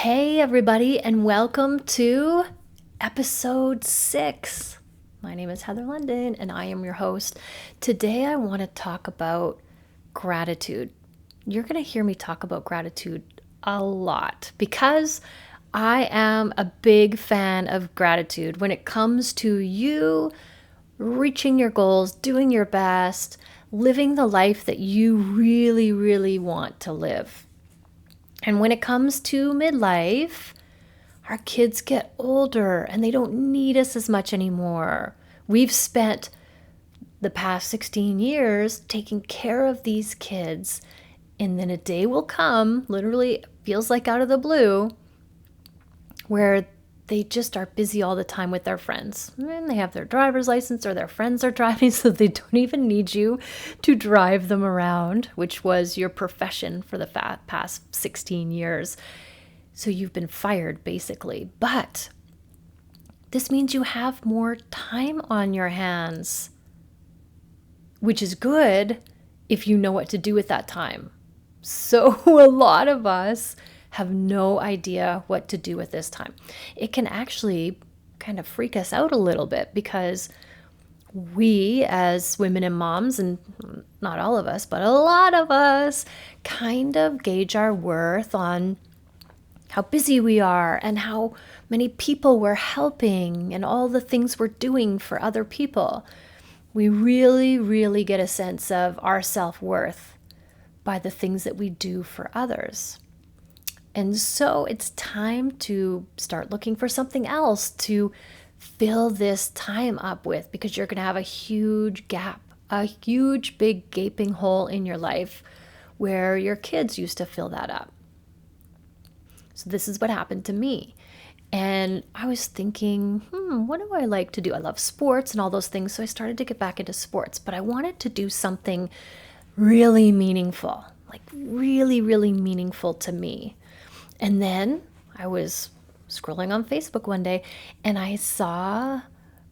Hey, everybody, and welcome to episode 6. My name is Heather London, and I am your host. Today, I want to talk about gratitude. You're going to hear me talk about gratitude a lot because I am a big fan of gratitude when it comes to you reaching your goals, doing your best, living the life that you really, really want to live. And when it comes to midlife, our kids get older and they don't need us as much anymore. We've spent the past 16 years taking care of these kids. And then a day will come, literally feels like out of the blue, where they just are busy all the time with their friends. And they have their driver's license or their friends are driving, so they don't even need you to drive them around, which was your profession for the past 16 years. So you've been fired, basically. But this means you have more time on your hands, which is good if you know what to do with that time. So a lot of us have no idea what to do with this time. It can actually kind of freak us out a little bit because we as women and moms, and not all of us, but a lot of us kind of gauge our worth on how busy we are and how many people we're helping and all the things we're doing for other people. We really, really get a sense of our self-worth by the things that we do for others. And so it's time to start looking for something else to fill this time up with, because you're going to have a huge gap, a huge big gaping hole in your life where your kids used to fill that up. So this is what happened to me. And I was thinking, what do I like to do? I love sports and all those things. So I started to get back into sports, but I wanted to do something really meaningful, like really, really meaningful to me. And then I was scrolling on Facebook one day and I saw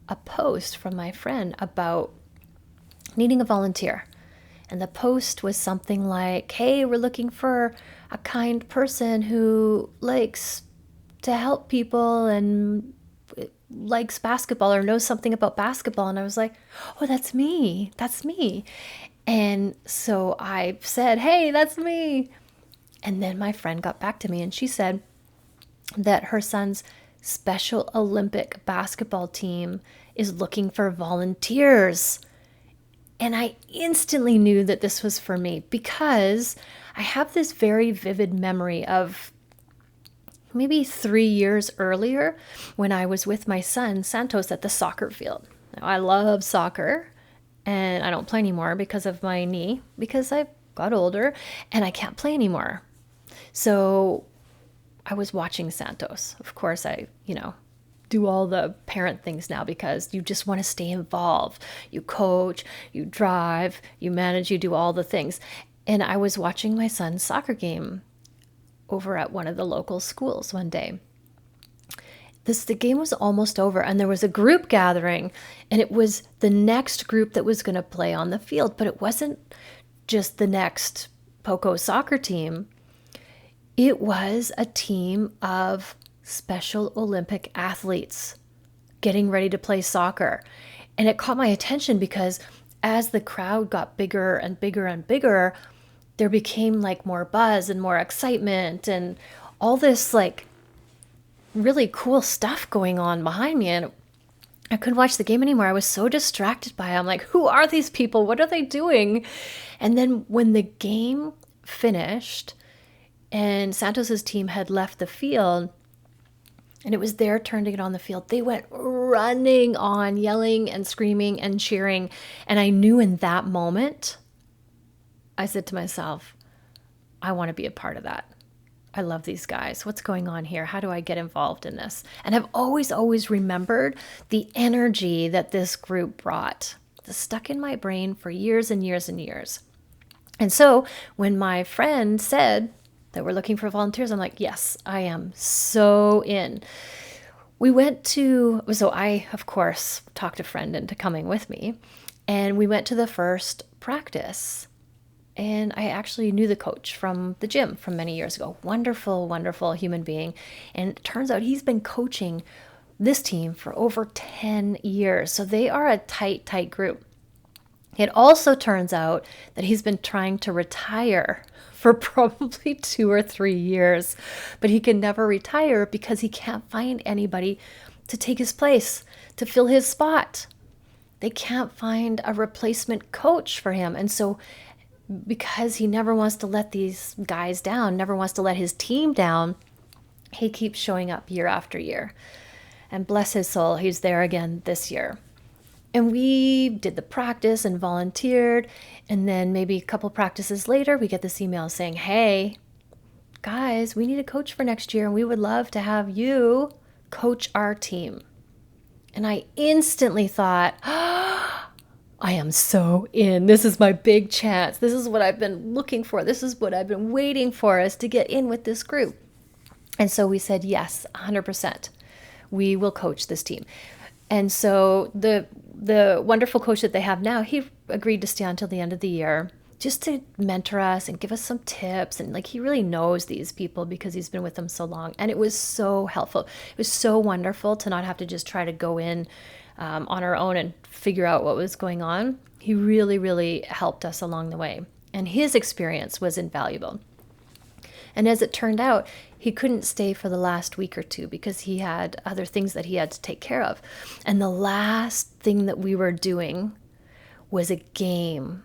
a post from my friend about needing a volunteer. And the post was something like, hey, we're looking for a kind person who likes to help people and likes basketball or knows something about basketball. And I was like, oh, that's me. That's me. And so I said, hey, that's me. And then my friend got back to me and she said that her son's Special Olympic basketball team is looking for volunteers. And I instantly knew that this was for me because I have this very vivid memory of maybe 3 years earlier when I was with my son, Santos, at the soccer field. Now, I love soccer and I don't play anymore because of my knee, because I got older and I can't play anymore. So I was watching Santos. Of course, I do all the parent things now because you just want to stay involved. You coach, you drive, you manage, you do all the things. And I was watching my son's soccer game over at one of the local schools one day. The game was almost over and there was a group gathering, and it was the next group that was going to play on the field, but it wasn't just the next Poco soccer team. It was a team of Special Olympic athletes getting ready to play soccer. And it caught my attention because as the crowd got bigger and bigger and bigger, there became like more buzz and more excitement and all this like really cool stuff going on behind me. And I couldn't watch the game anymore. I was so distracted by it. I'm like, who are these people? What are they doing? And then when the game finished and Santos's team had left the field and it was their turn to get on the field, they went running on, yelling and screaming and cheering. And I knew in that moment, I said to myself, I want to be a part of that. I love these guys. What's going on here? How do I get involved in this? And I've always remembered the energy that this group brought. This stuck in my brain for years and years and years. And so when my friend said that we're looking for volunteers, I'm like, yes, I am so in. So I, of course, talked a friend into coming with me, and we went to the first practice. And I actually knew the coach from the gym from many years ago. Wonderful, wonderful human being. And it turns out he's been coaching this team for over 10 years. So they are a tight, tight group. It also turns out that he's been trying to retire for probably 2 or 3 years, but he can never retire because he can't find anybody to take his place, to fill his spot. They can't find a replacement coach for him. And so because he never wants to let these guys down, never wants to let his team down, he keeps showing up year after year. And bless his soul, he's there again this year. And we did the practice and volunteered. And then maybe a couple practices later, we get this email saying, hey, guys, we need a coach for next year. And we would love to have you coach our team. And I instantly thought, I am so in. This is my big chance. This is what I've been looking for. This is what I've been waiting for, is to get in with this group. And so we said, yes, 100%. We will coach this team. And so the wonderful coach that they have now, he agreed to stay on till the end of the year just to mentor us and give us some tips. And like, he really knows these people because he's been with them so long. And it was so helpful. It was so wonderful to not have to just try to go in on our own and figure out what was going on. He really, really helped us along the way. And his experience was invaluable. And as it turned out, he couldn't stay for the last week or two because he had other things that he had to take care of. And the last thing that we were doing was a game.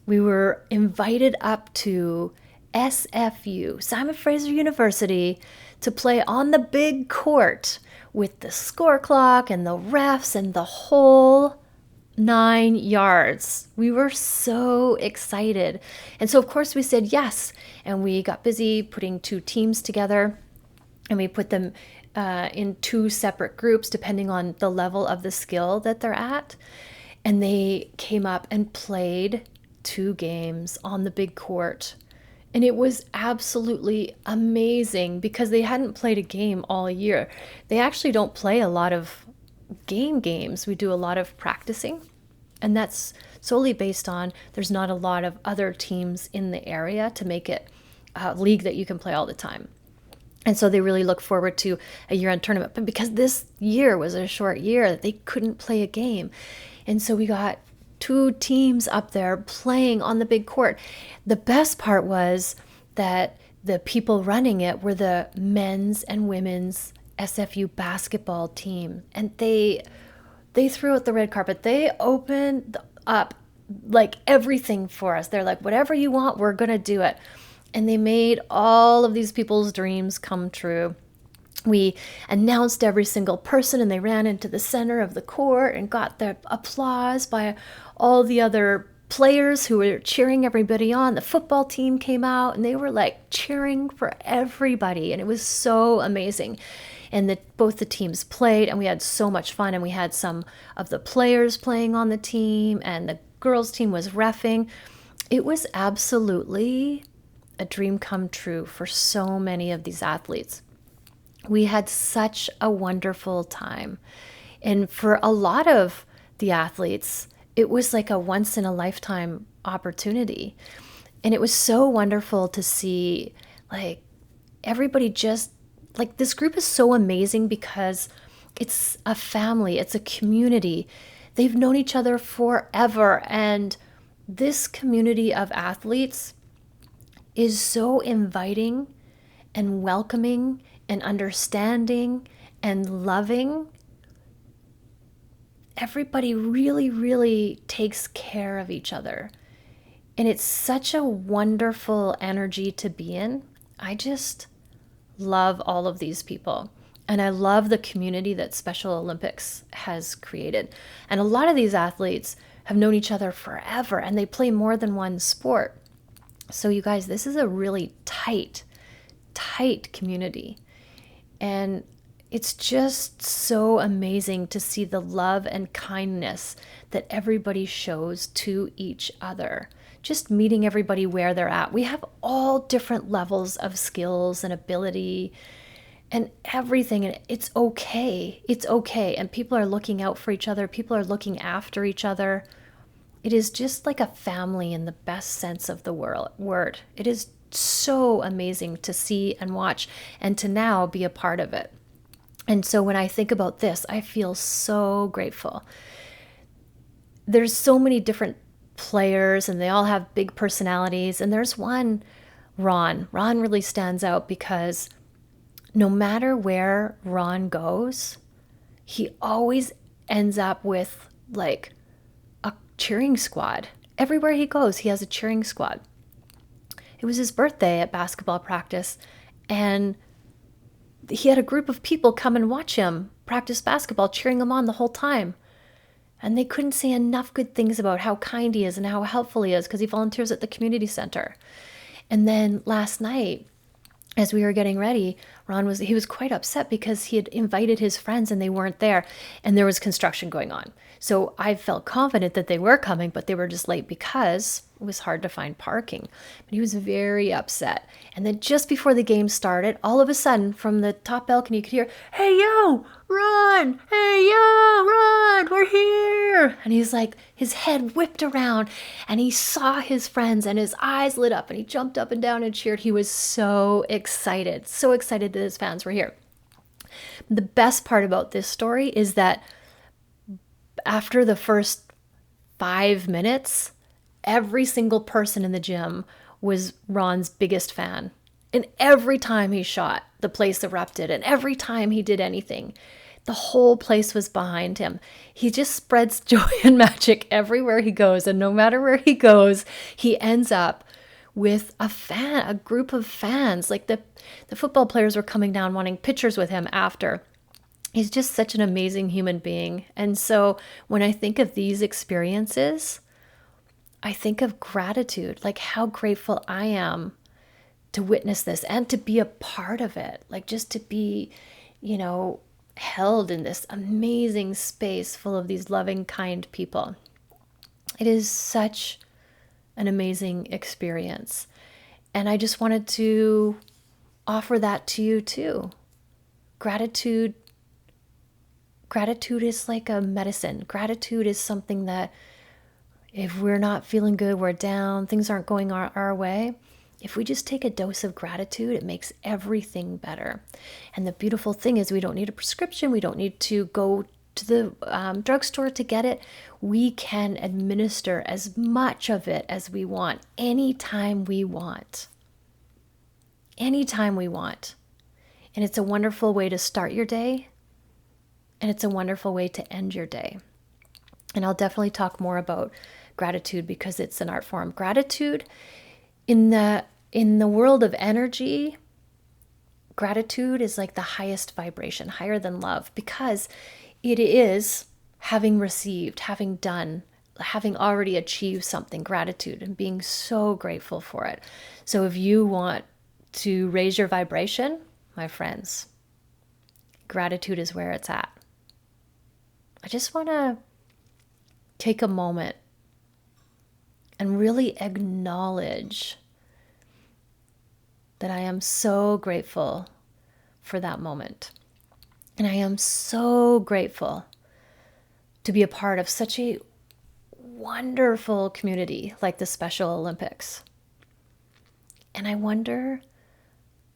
We were invited up to SFU, Simon Fraser University, to play on the big court with the score clock and the refs and the whole 9 yards. We were so excited. And so, of course, we said yes. And we got busy putting 2 teams together. And we put them in 2 separate groups, depending on the level of the skill that they're at. And they came up and played 2 games on the big court. And it was absolutely amazing because they hadn't played a game all year. They actually don't play a lot of games. We do a lot of practicing. And that's solely based on there's not a lot of other teams in the area to make it a league that you can play all the time. And so they really look forward to a year-end tournament. But because this year was a short year, they couldn't play a game. And so we got 2 teams up there playing on the big court. The best part was that the people running it were the men's and women's SFU basketball team. And they threw out the red carpet. They opened up like everything for us. They're like, whatever you want, we're going to do it. And they made all of these people's dreams come true. We announced every single person, and they ran into the center of the court and got the applause by all the other players who were cheering everybody on. The football team came out, and they were like cheering for everybody, and it was so amazing. And both the teams played, and we had so much fun, and we had some of the players playing on the team, and the girls' team was reffing. It was absolutely a dream come true for so many of these athletes. We had such a wonderful time. And for a lot of the athletes, it was like a once in a lifetime opportunity. And it was so wonderful to see like everybody just like this group is so amazing because it's a family, it's a community. They've known each other forever. And this community of athletes is so inviting and welcoming and understanding and loving. Everybody really, really takes care of each other. And it's such a wonderful energy to be in. I just love all of these people. And I love the community that Special Olympics has created. And a lot of these athletes have known each other forever, and they play more than one sport. So you guys, this is a really tight community. And it's just so amazing to see the love and kindness that everybody shows to each other. Just meeting everybody where they're at. We have all different levels of skills and ability and everything. And it's okay. It's okay. And people are looking out for each other. People are looking after each other. It is just like a family in the best sense of the word. It is so amazing to see and watch and to now be a part of it. And so when I think about this, I feel so grateful. There's so many different players and they all have big personalities. And there's one, Ron. Ron really stands out because no matter where Ron goes, he always ends up with like a cheering squad. Everywhere he goes, he has a cheering squad. It was his birthday at basketball practice, and he had a group of people come and watch him practice basketball, cheering him on the whole time. And they couldn't say enough good things about how kind he is and how helpful he is because he volunteers at the community center. And then last night, as we were getting ready, he was quite upset because he had invited his friends and they weren't there, and there was construction going on. So I felt confident that they were coming, but they were just late because it was hard to find parking. But he was very upset. And then just before the game started, all of a sudden from the top balcony you could hear, "Hey yo, Ron! Hey yo, Ron, we're here!" And he's like, his head whipped around and he saw his friends and his eyes lit up and he jumped up and down and cheered. He was so excited that his fans were here. The best part about this story is that after the first 5 minutes, every single person in the gym was Ron's biggest fan. And every time he shot, the place erupted. And every time he did anything, the whole place was behind him. He just spreads joy and magic everywhere he goes. And no matter where he goes, he ends up with a group of fans. Like the football players were coming down wanting pictures with him after. He's just such an amazing human being. And so when I think of these experiences, I think of gratitude, like how grateful I am to witness this and to be a part of it. Like just to be, held in this amazing space full of these loving, kind people. It is such an amazing experience. And I just wanted to offer that to you too. Gratitude is like a medicine. Gratitude is something that if we're not feeling good, we're down, things aren't going our way, if we just take a dose of gratitude, it makes everything better. And the beautiful thing is we don't need a prescription. We don't need to go to the drugstore to get it. We can administer as much of it as we want, anytime we want. Anytime we want. And it's a wonderful way to start your day. And it's a wonderful way to end your day. And I'll definitely talk more about gratitude because it's an art form. Gratitude in the world of energy, gratitude is like the highest vibration, higher than love, because it is having received, having done, having already achieved something, gratitude, and being so grateful for it. So if you want to raise your vibration, my friends, gratitude is where it's at. I just want to take a moment and really acknowledge that I am so grateful for that moment. And I am so grateful to be a part of such a wonderful community like the Special Olympics. And I wonder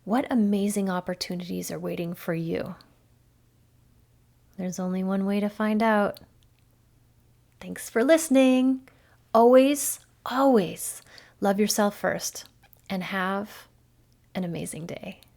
what amazing opportunities are waiting for you. There's only one way to find out. Thanks for listening. Always, always love yourself first and have an amazing day.